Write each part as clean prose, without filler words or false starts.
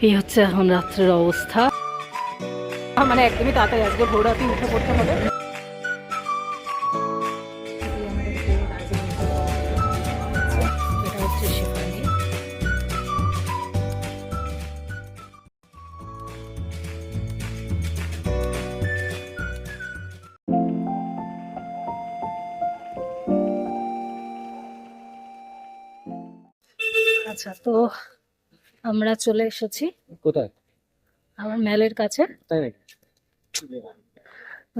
এই হচ্ছে এখন রাত্রের অবস্থা। মানে একদমই তাড়াতাড়ি আজকে ভোর রাতে উঠে পড়তে হবে। এটা হচ্ছে শেফালি। আচ্ছা, তো আমরা চলে এসেছি কোথায়? আমার ম্যালের কাছে। তাই নাকি?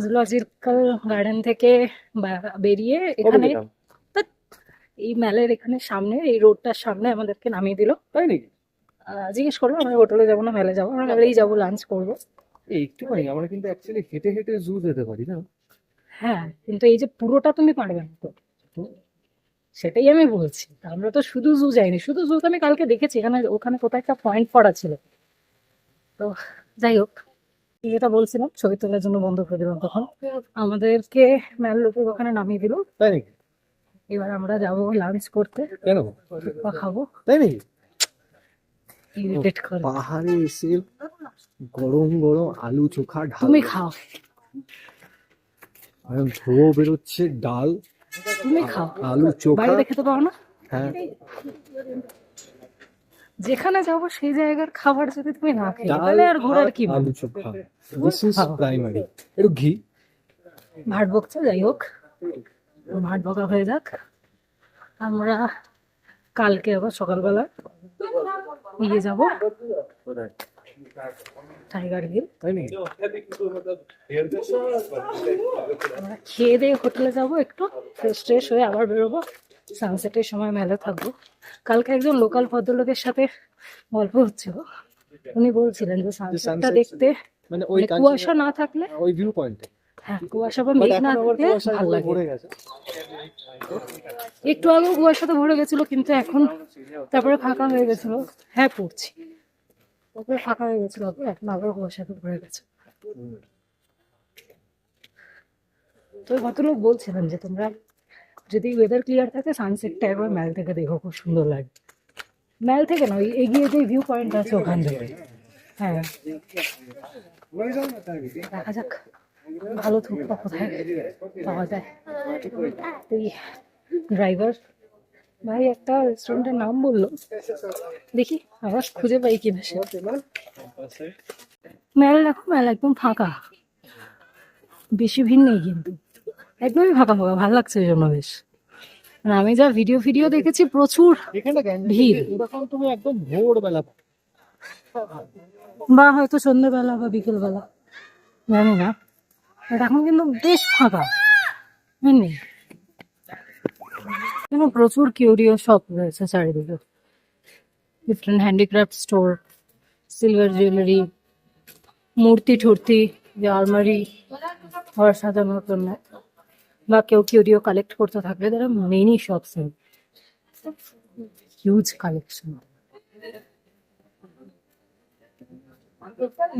জুলজিক্যাল গার্ডেন থেকে বেরিয়ে এখানে ধ্যাৎ, এই ম্যালের এখানে সামনে এই রোডটার সামনে আমাদেরকে নামিয়ে দিল। তাই নাকি? জিজ্ঞেস করলো আমরা হোটেলে যাবো না মেলে যাবো, আমরা মেলেই যাবো, লাঞ্চ করবো। একটুখানি আমরা কিন্তু অ্যাকচুয়ালি হেঁটে হেঁটে জু যেতে পারি না? হ্যাঁ, কিন্তু এই যে পুরোটা তুমি পারবে না তো, সেটাই আমি বলছি। তা আমরা তো শুধু জু যাইনি, শুধু জু তো আমি কালকে দেখেছি, এখানে ওখানে কোথায় একটা পয়েন্ট পড়া ছিল। তো যাই হোক, যেটা বলছিলাম ছবি তোলার জন্য বন্ধ করে দিলাম, তখন আমাদেরকে ম্যাল লোকে ওখানে নামিয়ে দিল। তাই নাকি? এবার আমরা যাবো লাঞ্চ করতে, কেন? বা খাবো। তাই নাকি? ইরিটেট করে। পাহাড়ে এসে গরম গরম আলু চোখা ঢাল, তুমি খাও, ধোয়া বেরোচ্ছে, ডাল, তুমি খাও, আলু চোখা। বাইরে খেতে পারো না? হ্যাঁ, যেখানে যাবো সেই জায়গার খাবার যদি তুমি না খেয়ে তাহলে আর ঘোরার কি? আলু চোখা, দিস ইজ প্রাইমারি। একটু ঘি। ভাট বকছে, যাই হোক ভাট বকা হয়ে যাক। আমরা কালকে আবার সকালবেলা নিয়ে যাবো টাইগার হিল। তাই নাকি? আমরা খেয়ে দিয়ে হোটেলে যাবো, একটু ফ্রেশ ট্রেশ হয়ে আবার বেরোবো। সানসেটের সময় মেলে থাকবো। কালকে একজন লোকাল ভদ্রলোকের সাথে গল্প হচ্ছিল, উনি বলছিলেন যে সানসেটটা দেখতে মানে ওই কুয়াশা না থাকলে, ওই ভিউ পয়েন্টে, হ্যাঁ কুয়াশা বা মেঘ না থাকলে ভালো লাগে। ভরে গেছে। একটু আগেও কুয়াশাতে ভরে গেছিল, কিন্তু এখন তারপরে ফাঁকা হয়ে গেছিল। হ্যাঁ পড়ছি, তারপরে ফাঁকা হয়ে গেছিল, এখন আবার কুয়াশাতে ভরে গেছে। তো ভদ্রলোক বলছিলেন যে তোমরা যদি ওয়েদার ক্লিয়ার থাকে সানসেটটা একবার ম্যাল থেকে দেখো, খুব সুন্দর লাগে। ম্যাল থেকে না, ওই এগিয়ে যে ভিউ পয়েন্ট আছে ওখান থেকে। হ্যাঁ দেখা যাক ভালো থুকপা কোথায় পাওয়া যায়। ওই ড্রাইভার ভাই একটা রেস্টুরেন্টের নাম বললো, দেখি আবার খুঁজে পাই কিনা সে। মেল দেখো, মেল একদম ফাঁকা, বেশি ভিড় নেই, কিন্তু একদমই ফাঁকা ফাঁকা, ভালো লাগছে এই জন্য বেশ। মানে আমি যা ভিডিও দেখেছি প্রচুর ভিড়, এরকম তুমি একদম ভোরবেলা বা হয়তো সন্ধ্যেবেলা বা বিকেলবেলা, জানি না। বাট এখন কিন্তু বেশ ফাঁকা, বুঝলি? কিন্তু প্রচুর কিউরিও শপ রয়েছে চারিদিকে, different handicraft store, silver jewellery, মূর্তি ঠূর্তি, যে আলমারি ঘর সাজানোর জন্য, বা কেউ কিউরিও কালেক্ট করতে থাকলে তারা মেনি শপস, হিউজ কালেকশন।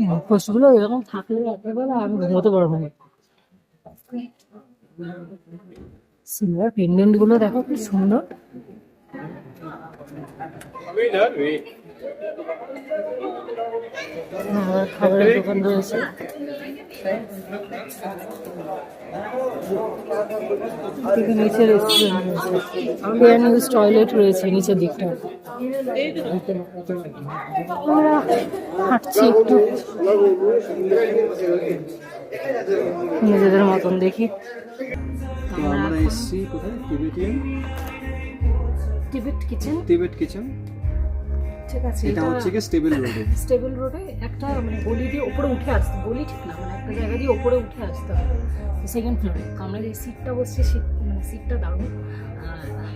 মুখোশগুলো এরকম থাকলে একেবারে আমি ঘুমোতে পারবো না। সিলভার পেন্ডেন্ট গুলো দেখো কি সুন্দর। খাবারের দোকান রয়েছে, নিচে রেস্টুরেন্ট রয়েছে, টয়লেট রয়েছে নিচের দিকটা। আমরা হাঁটছি একটু নিজেদের মতন, দেখি। আমরা এসেছি কোথায়? Tibet kitchen. ঠিক আছে, এটা হচ্ছে কি স্টেবল রোডে একটা মানে গলি দিয়ে উপরে উঠে আসতে, গলি ঠিক না, মানে একটা জায়গা দিয়ে উপরে উঠে আসতে হবে সেকেন্ড ফ্লোরে। আমরা যে সিটটা বসছি মানে সিটটা দারুণ,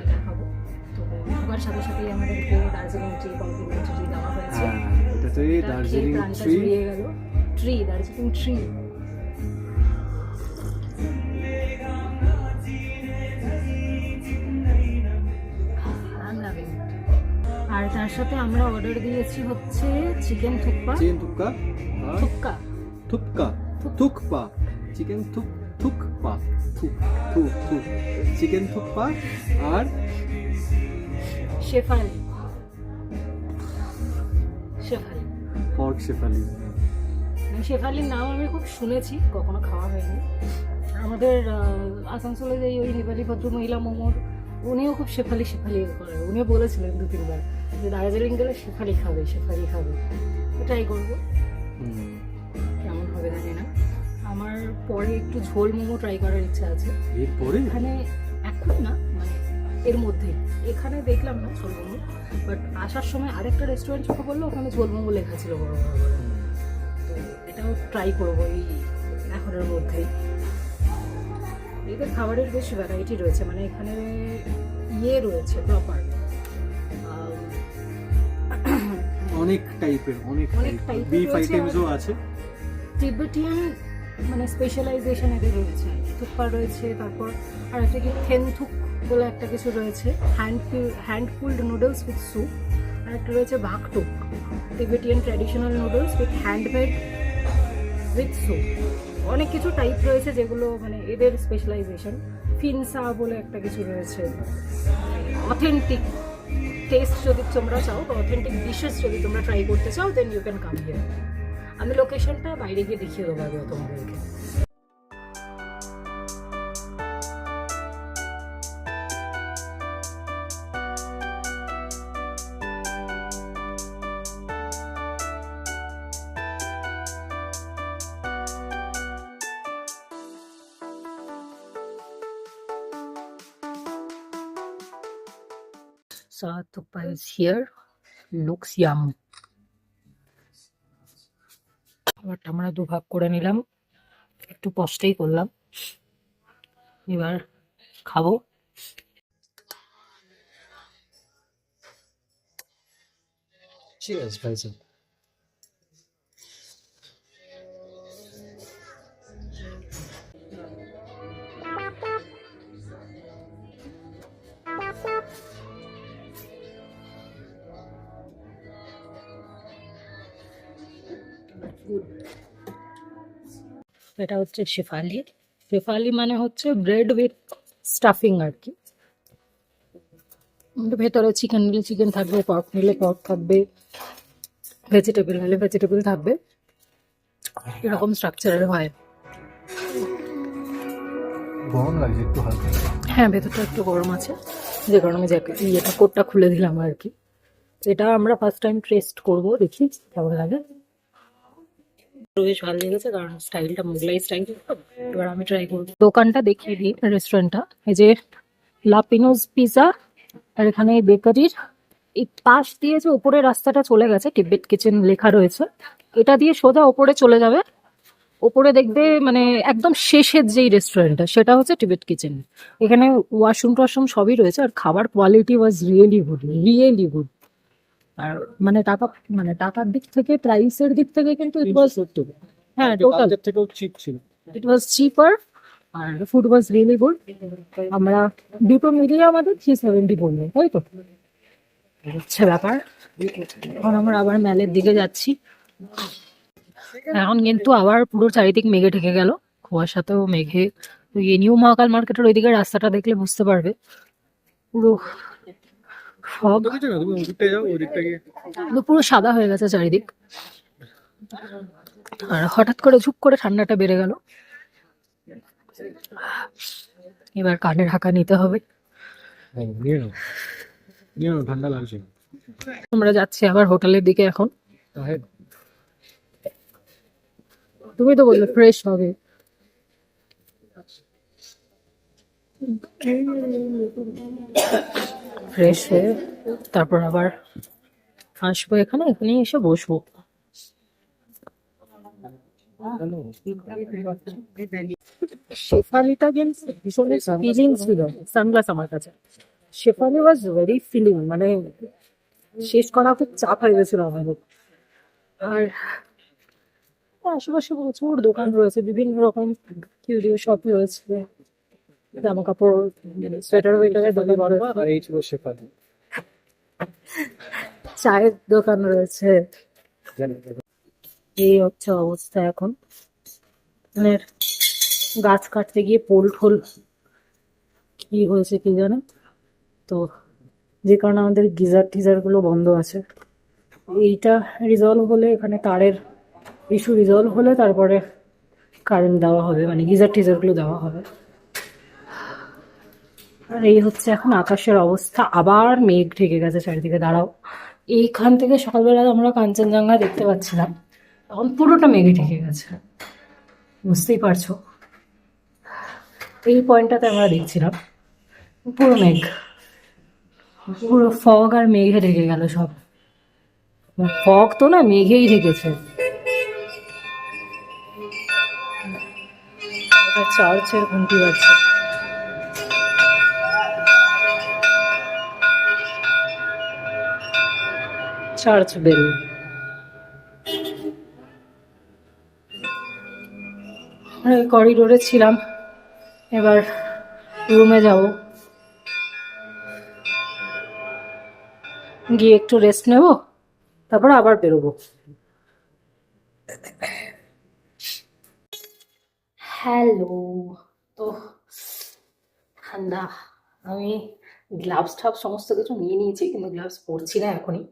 দেখাবো। তো ঢোকার সাথে সাথেই আমাদেরকে দার্জিলিং ট্রি কমপ্লিমেন্টারি দেওয়া হয়েছে। এটাতে দার্জিলিং ট্রি, জুড়িয়ে গেল দার্জিলিং ট্রি। আর তার সাথে আমরা অর্ডার দিয়েছি হচ্ছে chicken thukpa, chicken thukpa, chicken thukpa আর শেফালি। পর্ক শেফালি। শেফালির নাম আমি খুব শুনেছি, কখনো খাওয়া হয়নি। আমাদের আসানসোলে যে ওই নেপালি ভদ্র মহিলা মোমোর, উনিও খুব শেফালি শেফালি করে, উনিও বলেছিলেন 2-3 বার যে দার্জিলিং গেলে শেফালি খাবে, শেফালি খাবে। ট্রাই করবো, কেমন হবে জানি না। আমার পরে একটু ঝোল মোমো ট্রাই করার ইচ্ছা আছে। এরপরে এখানে এখন না, মানে এর মধ্যে এখানে দেখলাম না ঝোল মোমো, বাট আসার সময় আরেকটা রেস্টুরেন্ট চোখে পড়লো, ওখানে ঝোল মোমো লেখা ছিল বড় বড় করে। তো এটাও ট্রাই করবো এই এখনের মধ্যেই। এদের খাবারের বেশ ভ্যারাইটি রয়েছে, মানে এখানে ইয়ে রয়েছে প্রপার, অনেক টাইপের, অনেক অনেক টাইপ type-এর বিফ রয়েছে, আইটেমসও আর- আছে। তিবেটিয়ান মানে স্পেশালাইজেশন এদের রয়েছে, থুকপা রয়েছে, তারপর আর একটা কি থেনথুক বলে একটা কিছু রয়েছে, hand pulled noodles with soup, আর একটা রয়েছে bhaktuk, Tibetan traditional noodles with handmade with soup. অনেক কিছু টাইপ রয়েছে যেগুলো মানে এদের স্পেশালাইজেশন। ফিনসা বলে একটা কিছু রয়েছে। অথেন্টিক টেস্ট যদি তোমরা চাও, বা অথেন্টিক ডিশেস যদি তোমরা ট্রাই করতে চাও, then you can come here. আমি লোকেশনটা বাইরে গিয়ে দেখিয়ে দেবো আগে তোমাদেরকে। So Thukpa is here. Looks yum. খাবারটা আমরা দুভাগ করে নিলাম, একটু কষ্টেই করলাম। এবার খাবো। চিয়ার্স ভাইজান। এটা হচ্ছে শেফালি। শেফালি মানে হচ্ছে ব্রেড উইথ স্টাফিং আর কি। ভেতরে চিকেন নিলে চিকেন থাকবে, পর্ক নিলে পর্ক থাকবে, ভেজিটেবল নিলে ভেজিটেবল থাকবে, এরকম স্ট্রাকচারের হয়। গরম লাগছে একটু হালকা। হ্যাঁ, ভেতরটা একটু গরম আছে, যে কারণে ইয়েটা কোটটা খুলে দিলাম আর কি। এটা আমরা ফার্স্ট টাইম টেস্ট করবো, দেখি কেমন লাগে। বেশ ভালো লেগেছে, কারণ স্টাইলটা মোগলাই স্টাইল। এবার আমি ট্রাই করবো। দোকানটা দেখিয়ে দিই, রেস্টুরেন্টটা। এই যে লাপিনোজ পিজা, আর এখানে বেকারির এই পাশ দিয়ে যে উপরে রাস্তাটা চলে গেছে, টিবেট কিচেন লেখা রয়েছে, এটা দিয়ে সোজা ওপরে চলে যাবে। ওপরে দেখবে মানে একদম শেষের যেই রেস্টুরেন্টটা, সেটা হচ্ছে টিবেট কিচেন। এখানে ওয়াশরুম টশরুম সবই রয়েছে, আর খাবার quality was really good, really good. আর মানে টাকার দিক থেকে, প্রাইসের দিক থেকে কিন্তু ইট ওয়াজ, হ্যাঁ টোটাল থেকেও চিপ ছিল। ইট ওয়াজ চিপার, আর ফুড ওয়াজ রিয়েলি গুড। আমরা দুটো মিলিয়ে আমাদের 370 পড়লো, তাই তো হচ্ছে ব্যাপার। এখন আমরা আবার ম্যালের দিকে যাচ্ছি। এখন কিন্তু আবার পুরো চারিদিক মেঘে ঢেকে গেল, কুয়াশাতেও মেঘে। তো এই নিউ মহাকাল মার্কেটের ওইদিকে রাস্তাটা দেখলে বুঝতে পারবে, পুরো ফগ, তুমি ওদিকটা যাও, ওদিকটা গিয়ে পুরো সাদা হয়ে গেছে চারিদিক। আর হঠাৎ করে ঝুপ করে ঠান্ডাটা বেড়ে গেল। এবার কানে ঢাকা নিতে হবে। নিয়ে নাও, ঠান্ডা লাগছে। আমরা যাচ্ছি আবার হোটেলের দিকে এখন। তুমি তো বললে ফ্রেশ হবে। ফ্রেশ হয়ে তারপর আবার আসবো এখানে, এখানেই এসে বসবো। শেফালিটা গেমস ভীষণ ফিলিং ছিল। সানগ্লাস আমার কাছে, শেফালি ওয়াজ ভেরি ফিলিং, মানে শেষ করা খুব চাপ হয়ে গেছিল আমাদের। আর আশেপাশে প্রচুর দোকান রয়েছে, বিভিন্ন রকম কিউরিও শপ রয়েছে, জামা কাপড়, সোয়েটার ওয়েটারের দোকান রয়েছে, আর এই ছিল শেফালি। চায়ের দোকান রয়েছে। এই হচ্ছে অবস্থা এখন। মানে গাছ কাটতে গিয়ে পোল ঠোল কি হয়েছে কি জানে, তো যে কারণে আমাদের গিজার টিজার গুলো বন্ধ আছে। এইটা রিজলভ হলে, এখানে তারের ইস্যু রিজলভ হলে তারপরে কারেন্ট দেওয়া হবে, মানে গিজার টিজারগুলো দেওয়া হবে। আর এই হচ্ছে এখন আকাশের অবস্থা, আবার মেঘ ঢেকে গেছে চারিদিকে। দাঁড়াও, এইখান থেকে সকালবেলা আমরা কাঞ্চনজঙ্ঘা দেখতে পাচ্ছিলাম, এখন পুরোটা মেঘে ঢেকে গেছে, বুঝতেই পারছো। এই পয়েন্টটাতে আমরা দেখছিলাম পুরো মেঘ, পুরো ফগ আর মেঘে ঢেকে গেল সব। ফগ তো না, মেঘেই ঢেকেছে। চার্চের ঘন্টি বাজছে। Church bell. করিডোরে ছিলাম, এবার রুমে যাব, গিয়ে একটু রেস্ট নেব, তারপর আবার বেরোবো। হ্যালো। তো ঠান্ডা, আমি গ্লাভস টাভস সমস্ত কিছু নিয়ে নিয়েছি, কিন্তু গ্লাভস পরছি না এখনই।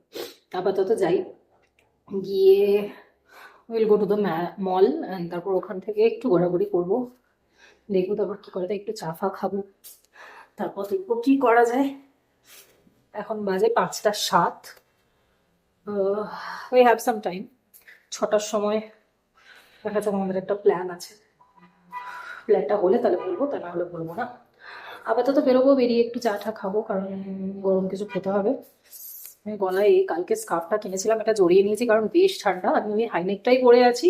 আপাতত যাই, গিয়ে উইল গো টু দ্য মল, তারপর ওখান থেকে একটু ঘোরাঘুরি করবো, দেখবো তারপর কি করা যায়, একটু চা ফা খাবো, তারপর দেখবো কি করা যায়। এখন বাজে 5টা 7, উই হ্যাভ সাম টাইম। 6টার সময় দেখা যাক, আমাদের একটা প্ল্যান আছে, প্ল্যানটা হলে তাহলে বলবো, তা না হলে বলবো না। আপাতত বেরোবো, বেরিয়ে একটু চা টা খাবো, কারণ গরম কিছু খেতে হবে। আমি গলায় এই কালকে স্কার্ফটা কিনেছিলাম, এটা জড়িয়ে নিয়েছি কারণ বেশ ঠান্ডা। আমি ওই হাইনেকটাই পরে আছি,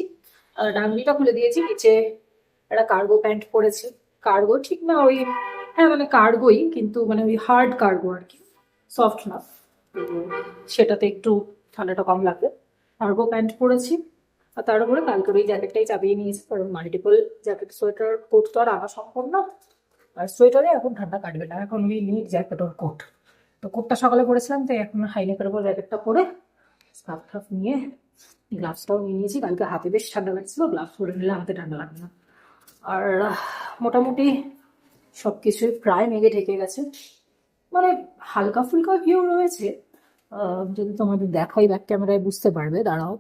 আর ডাঙ্গিটা খুলে দিয়েছি, নিচে একটা কার্গো প্যান্ট পরেছি। কার্গো ঠিক না, ওই হ্যাঁ মানে কার্গোই, কিন্তু মানে ওই হার্ড কার্গো আর কি, সফট না। তো সেটাতে একটু ঠান্ডাটা কম লাগবে। কার্গো প্যান্ট পরেছি, আর তার উপরে কালকের ওই জ্যাকেটটাই চাপিয়ে নিয়েছি, কারণ মাল্টিপল জ্যাকেট সোয়েটার কোট তো আর আনা সম্ভব না। আর সোয়েটারে এখন ঠান্ডা কাটবে না, এখন ওই নিট জ্যাকেট ওর কোট। তো কোটটা সকালে পরেছিলাম, তাই এখন হাইনেকের উপর জ্যাকেটটা পরে স্কার্ফ টাফ নিয়ে গ্লাভসটাও নিয়ে নিয়েছি। কালকে হাতে বেশ ঠান্ডা লাগছিল, গ্লাভস পরে নিলে হাতে ঠান্ডা লাগবে না। আর মোটামুটি সব কিছুই প্রায় মেঘে ঢেকে গেছে, মানে হালকা ফুলকা ভিউ রয়েছে। যদি তোমাদের দেখাই ব্যাক ক্যামেরায় বুঝতে পারবে, দাঁড়াও।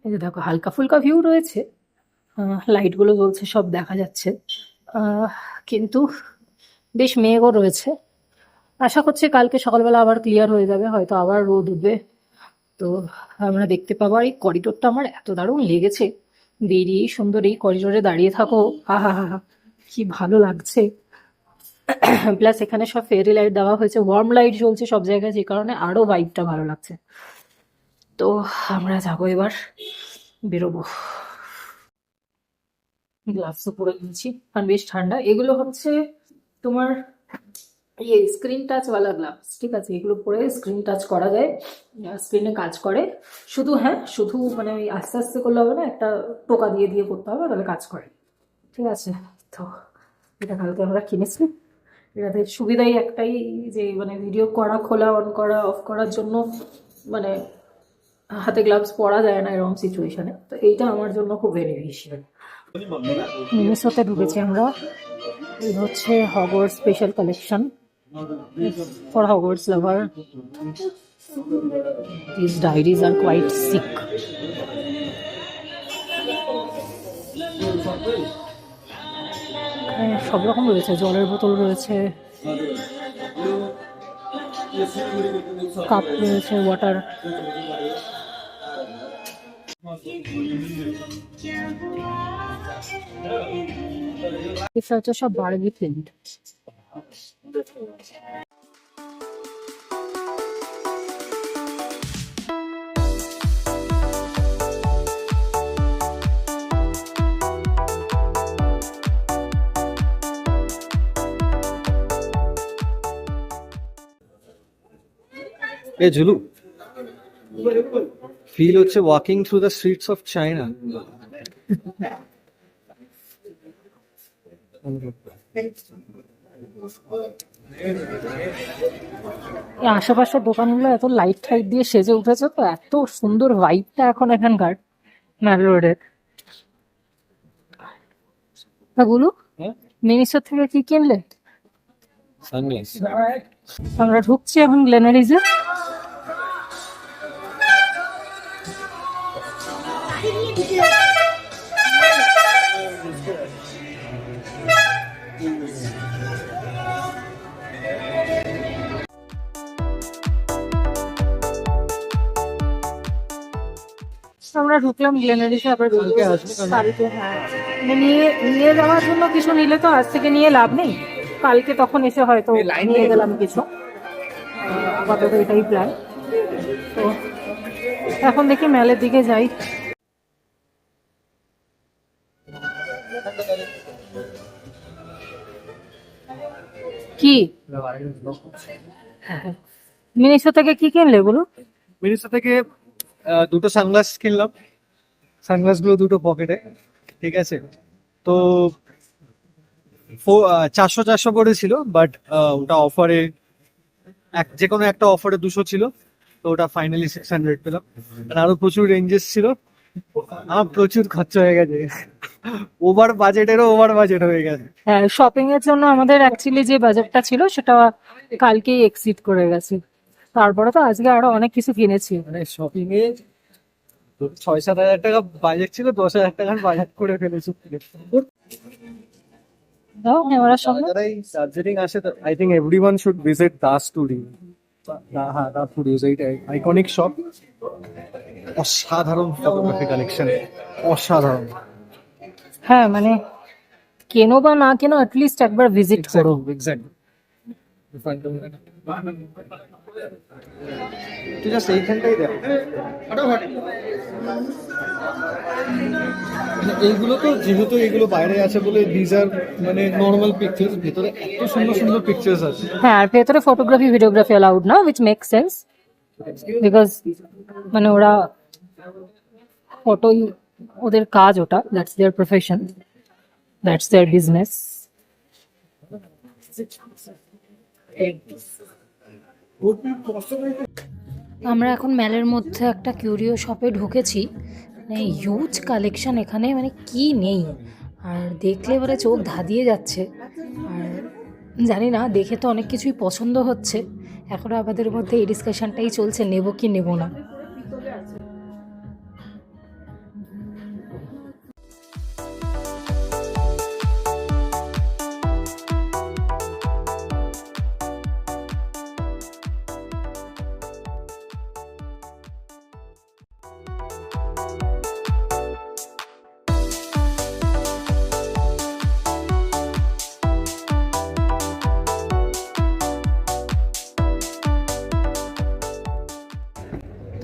এই যে দেখো, হালকা ফুলকা ভিউ রয়েছে, লাইটগুলো জ্বলছে, সব দেখা যাচ্ছে, কিন্তু বেশ মেঘও রয়েছে। আশা করছি কালকে সকালবেলা আবার ক্লিয়ার হয়ে যাবে, হয়তো আবার রোদ উঠবে, তো আমরা দেখতে পাবো। আর এই করিডোরটা আমার এত দারুণ লেগেছে, বেরিয়ে সুন্দর এই করিডোরে দাঁড়িয়ে থাকো, আহা হা হা, কি ভালো লাগছে। প্লাস এখানে সব ফেরি লাইট দেওয়া হয়েছে, ওয়ার্ম লাইট জ্বলছে সব জায়গায়, যে কারণে আরো ভাইবটা ভালো লাগছে। তো আমরা যাবো, এবার বেরোবো। গ্লাভসও পরে নিয়েছি কারণ বেশ ঠান্ডা। এগুলো হচ্ছে তোমার ইয়ে স্ক্রিন টাচ ওয়ালা গ্লাভস, ঠিক আছে, এগুলো পরে স্ক্রিন টাচ করা যায়, স্ক্রিনে কাজ করে। শুধু হ্যাঁ, শুধু মানে ওই আস্তে আস্তে করলে হবে না, একটা টোকা দিয়ে দিয়ে করতে হবে, তাহলে কাজ করে, ঠিক আছে। তো এটা কালকে আমরা কিনেছি। এটাতে সুবিধাই একটাই, যে মানে ভিডিও করা, খোলা, অন করা, অফ করার জন্য মানে হাতে গ্লাভস পরা যায় না এরকম সিচুয়েশনে, তো এইটা আমার জন্য খুব বেনিফিশিয়াল। মিনিসোতে ঢুকেছি আমরা, এই হচ্ছে Hogwarts special collection for Hogwarts lover. These diaries are quite sick. সব রকম রয়েছে, জলের বোতল রয়েছে, কাপ রয়েছে, ওয়াটার। এটা হচ্ছে সব বারবি প্রিন্ট। এ ঝুলু, ফিল হচ্ছে walking through the streets of China. এই আশেপাশের দোকানগুলো এত লাইট টাইট দিয়ে সেজে উঠেছে, তো এত সুন্দর ভাইবটা এখন এখানকার ম্যাল রোডের। গুলো মিনিসো থেকে কি কিনলে? সানগ্লাস। আমরা ঢুকছি এখন গ্লেনারিজে। আমরা ঢুকলাম গ্লেনারিসে, আবার বেরিয়ে বাড়িতে। হ্যাঁ, মানে নিয়ে নিয়ে যাওয়ার জন্য কিছু নিলে তো আজ থেকে নিয়ে লাভ নেই, কালকে তখন এসে হয়তো নিয়ে গেলাম কিছু। আপাতত এটাই প্ল্যান। তো এখন দেখি মেলের দিকে যাই। কি মিনিসো থেকে কি কিনলে বলো? মিনিসো থেকে দুটো সানগ্লাস কিনলাম, সানগ্লাস গুলো দুটো পকেটে, ঠিক আছে। তো 400 পড়েছিল, বাট ওটা অফারে, যে কোনো একটা অফারে 200 ছিল, তো ওটা ফাইনালি 600 পেলাম। আর আরো প্রচুর রেঞ্জেস ছিল, আমার প্রচুর খরচা হয়ে গেছে, ওভার বাজেট হয়ে গেছে। হ্যাঁ, শপিং এর জন্য আমাদের অ্যাকচুয়ালি যে বাজেটটা ছিল সেটা কালকেই এক্সিড করে গেছে। তারপরে তো আজকে আরো অনেক কিছু কিনেছি। মানে শপিং এ 6-7 হাজার টাকা বাজেট ছিল, 10,000 টাকার বাজেট করে ফেলেছি। দাও ক্যামেরার সামনে। যারা এই দার্জিলিং আসে, I think everyone should visit Das Studio. হ্যাঁ, দাসটুরি এইটা আইকনিক শপ, অসাধারণ ফটোগ্রাফি কালেকশন, অসাধারণ। হ্যাঁ, মানে কেনো বা না কেনো অ্যাটলিস্ট একবার ভিজিট করো। এক্স্যাক্টলি। তুই জাস্ট এইখানটাই দেখ, মানে এইগুলো তো যেহেতু এগুলো বাইরে আছে বলে দিজ আর মানে নর্মাল পিকচার্স, ভেতরে এত সুন্দর সুন্দর পিকচার্স আছে। হ্যাঁ, আর ভেতরে ফটোগ্রাফি ভিডিওগ্রাফি অ্যালাউড না, উইচ মেক সেন্স, বিকজ মানে ওরা ফটোই ওদের কাজ, ওটা that's their profession, that's their business. আমরা এখন মেলের মধ্যে একটা কিউরিও শপে ঢুকেছি। মানে হিউজ কালেকশন এখানে, মানে কি নেই, আর দেখলে এবারে চোখ ধাঁধিয়ে যাচ্ছে। আর জানি না, দেখে তো অনেক কিছুই পছন্দ হচ্ছে, এখনও আমাদের মধ্যে এই ডিসকাশনটাই চলছে নেব কি নেব না।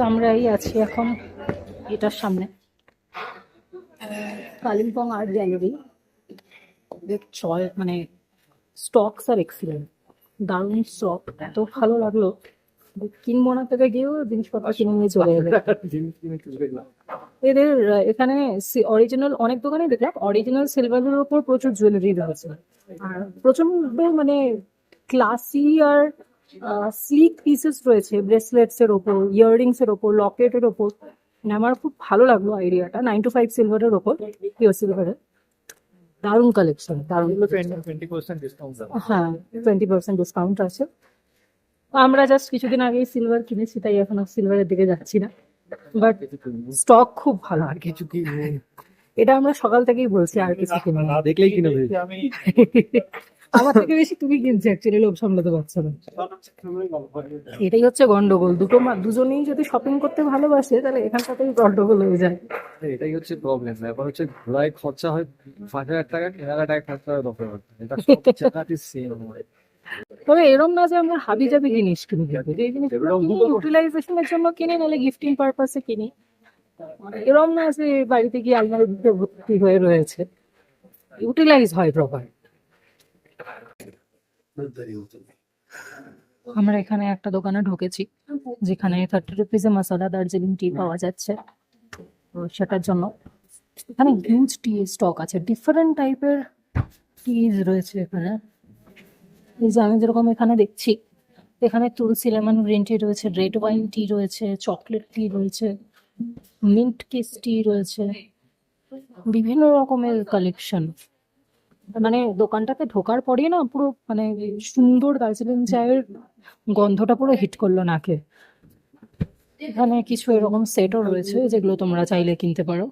তো আমরা এই আছি এখন এটার সামনে, কালিম্পং আর্ট গ্যালারি। মানে স্টকস আর এক্সিলেন্ট, দারুণ স্টক, এত ভালো লাগলো, কিনবো না থেকে গিয়েও জিনিসপত্র কিনে নিয়ে চলে যাবে। এদের এখানে অরিজিনাল অনেক দোকানে দেখলাম অরিজিনাল সিলভারের ওপর প্রচুর জুয়েলারি রয়েছে, আর প্রচন্ড মানে ক্লাসি আর স্লিক পিসেস রয়েছে, ব্রেসলেটস এর ওপর, ইয়াররিংস এর ওপর, লকেটের ওপর। মানে আমার খুব ভালো লাগলো আইডিয়াটা, 9 to 5 সিলভারের ওপর, পিওর সিলভারের দারুণ কালেকশন, দারুণ। 20% ডিসকাউন্ট। হ্যাঁ, 20% ডিসকাউন্ট আছে। আমরা জাস্ট কিছুদিন আগেই সিলভার কিনেছি, তাই এখন আর সিলভারের দিকে যাচ্ছি না, বাট স্টক খুব ভালো। আর কিছু কি এটা আমরা সকাল থেকেই বলছি, আর কিছু কিনে না দেখলেই কিনে ফেলি। আমার থেকে বেশি তুমি কিনছো, অ্যাকচুয়ালি লোভ সামলাতে পারছো না। এটাই হচ্ছে গন্ডগোল, দুজনেই যদি শপিং করতে ভালোবাসে তাহলে এখানটাতেই গন্ডগোল হয়ে যায়। এটাই হচ্ছে প্রবলেম। ব্যাপার হচ্ছে ঘোরায় খরচা হয় 5,000 টাকা, কেনাকাটায় খরচা হয় 10,000 টাকা। এটা সব জায়গাতেই সেম হয়। তবে এরম না যে আমরা হাবি জাবি জিনিস কিনি, যে জিনিস ইউটিলাইজেশনের জন্য কিনি, নাহলে গিফটিং পারপাসে কিনি। এরম না যে বাড়িতে গিয়ে আলমারির ভিতরে ভর্তি হয়ে রয়েছে, ইউটিলাইজ হয় প্রপার। আমরা এখানে একটা দোকানে ঢুকেছি যেখানে 30 রুপিসে মশলা দার্জিলিং টি পাওয়া যাচ্ছে, তো সেটার জন্য এখানে হিউজ টি স্টক আছে, ডিফারেন্ট টাইপের টিজ রয়েছে এখানে। এই যে আমি যেরকম এখানে দেখছি, এখানে তুলসী লেমন গ্রিন টি রয়েছে, রেড ওয়াইন টি রয়েছে, চকলেট টি রয়েছে, মিন্ট কিস টি রয়েছে, বিভিন্ন রকমের কালেকশন। মানে দোকানটাতে ঢোকার পরেই না পুরো মানে সুন্দর দার্জিলিং চায়ের গন্ধটা পুরো হিট করলো নাকে। এখানে কিছু এরকম সেটও রয়েছে যেগুলো তোমরা চাইলে কিনতে পারো।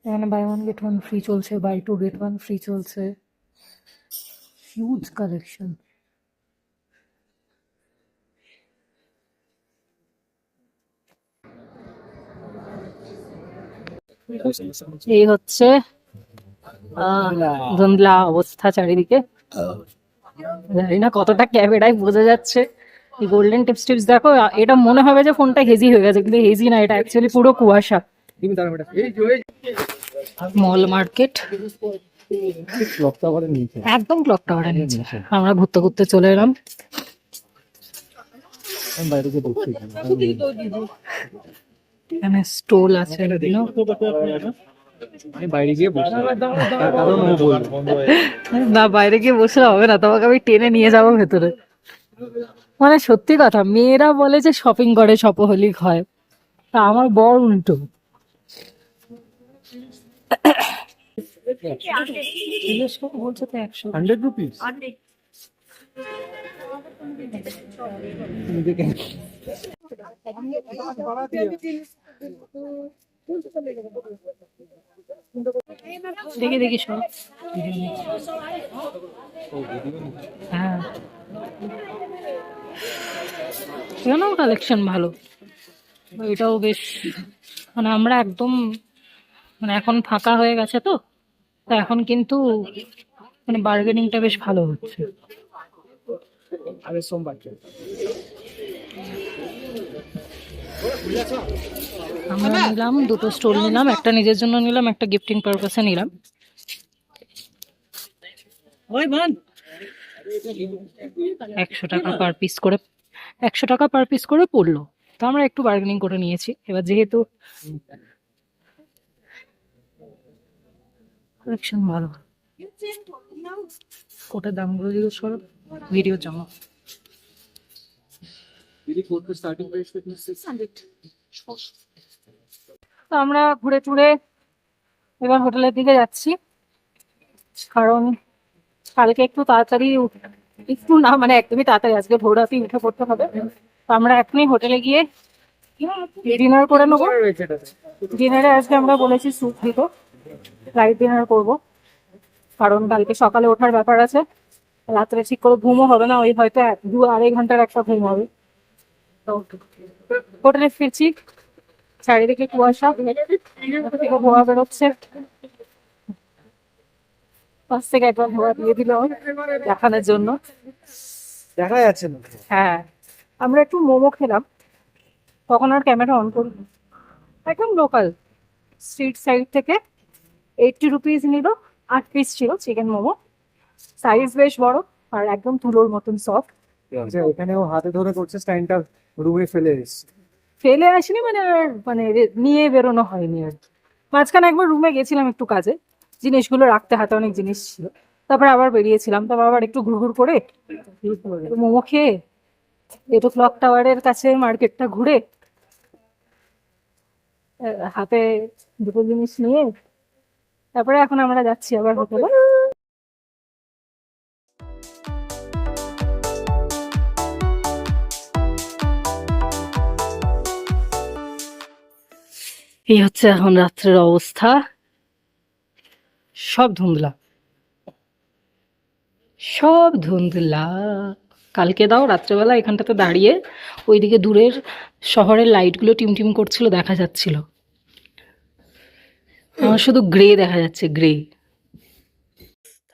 এখানে buy one get one free চলছে, buy two get one free চলছে। Huge collection. এই হচ্ছে ধুন্দলা অবস্থা চারিদিকে। জানি না কতটা ক্যামেরায় বোঝা যাচ্ছে। এই গোল্ডেন টিপস টিপস দেখো, এটা মনে হবে যে ফোনটা হেজি হয়ে গেছে, কিন্তু হেজি না, এটা অ্যাকচুয়ালি পুরো কুয়াশা। মল মার্কেট একদম ক্লক টাওয়ারের নিচে। আমরা ঘুরতে ঘুরতে চলে এলাম। এখানে স্টল আছে বিভিন্ন। আমি বাইরে গিয়ে বসে তার কারণ ও বলবে। না, বাইরে গিয়ে বসলে হবে না, তোমাকে আমি টেনে নিয়ে যাবো ভেতরে। মানে সত্যি কথা, মেয়েরা বলে যে শপিং করে শপোহলিক হয়, তা আমার বর উল্টো। বলছে তো 100। 100 rupees? দেখি দেখি সব। হ্যাঁ, এখানেও কালেকশন ভালো। এটাও বেশ, মানে আমরা একদম, মানে এখন ফাঁকা হয়ে গেছে তো, তা এখন কিন্তু মানে বার্গেনিংটা বেশ ভালো হচ্ছে। আমরা নিলাম দুটো স্টোল নিলাম, একটা নিজের জন্য নিলাম, একটা গিফটিং পারপাসে নিলাম। 100 টাকা পার পিস করে, 100 টাকা পার পিস করে পড়লো। তো আমরা একটু বার্গেনিং করে নিয়েছি। এবার যেহেতু কালেকশন ভালো, কোটার দামগুলো জিজ্ঞেস করো, ভিডিও জমা। তো আমরা ঘুরে টুরে এবার হোটেলের দিকে যাচ্ছি, কারণ কালকে একটু তাড়াতাড়ি একটু না, মানে একদমই তাড়াতাড়ি, আজকে ভোর রাতেই উঠে পড়তে হবে। তো আমরা এখনই হোটেলে গিয়ে ডিনার করে নেবো। ডিনারে আজকে আমরা বলেছি স্যুপ দিব, লাইট ডিনার করবো, কারণ কালকে সকালে ওঠার ব্যাপার আছে। রাত্রে ঠিক করে ঘুমও হবে না, ওই হয়তো 2-2.5 ঘন্টার একটা ঘুম হবে। তো হোটেলে ফিরছি, চারিদিকে কুয়াশা, থেকে ধোয়া বেরোচ্ছে। পাশ থেকে একবার ধোয়া দিয়ে দিল দেখানোর জন্য। দেখা যাচ্ছে না। হ্যাঁ, আমরা একটু মোমো খেলাম, তখন আর ক্যামেরা অন করি। একদম লোকাল স্ট্রিট সাইড থেকে 80 রুপিস নিল, 8 পিস ছিল চিকেন মোমো। সাইজ বেশ বড় আর একদম তুলোর মতন সফট। এখানেও হাতে ধরে করছে, স্ট্যান্ডটা রুমে ফেলে এসেছে। ফেলে আসিনি, মানে আর মানে নিয়ে বেরোনো হয়নি আর কি। মাঝখানে একবার রুমে গেছিলাম একটু কাজে, জিনিসগুলো রাখতে, হাতে অনেক জিনিস ছিল, তারপর আবার বেরিয়েছিলাম। তারপর আবার একটু ঘুরঘুর করে মোমো খেয়ে একটু ক্লক টাওয়ারের কাছে মার্কেটটা ঘুরে হাতে দুটো জিনিস নিয়ে তারপরে এখন আমরা যাচ্ছি আবার হোটেলে। এই হচ্ছে এখন রাত্রের অবস্থা, সব ধুন্দলা, সব ধুন্দলা। কালকে দাও রাত্রেবেলা এখানটাতে দাঁড়িয়ে ওইদিকে দূরের শহরের লাইটগুলো টিমটিম করছিল, দেখা যাচ্ছিল। আমার শুধু গ্রে দেখা যাচ্ছে, গ্রে।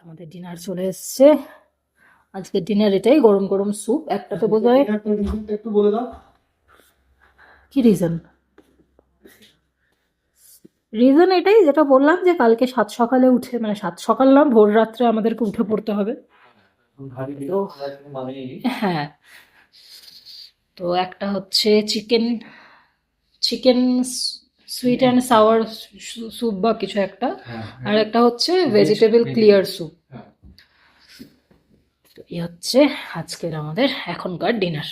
আমাদের ডিনার চলে এসছে। আজকের ডিনার এটাই, গরম গরম স্যুপ। একটাতে বোধহয় একটু বলে দাও কি রিজন। রিজন এটাই যেটা বললাম, যে কালকে 7 সকালে উঠে, মানে 7 সকাল না, ভোর রাত্রে আমাদেরকে উঠে পড়তে হবে। তো হ্যাঁ, তো একটা হচ্ছে chicken chicken sweet and sour soup বা কিছু একটা, আর একটা হচ্ছে ভেজিটেবল ক্লিয়ার স্যুপ। তো এই হচ্ছে আজকের আমাদের এখনকার ডিনার।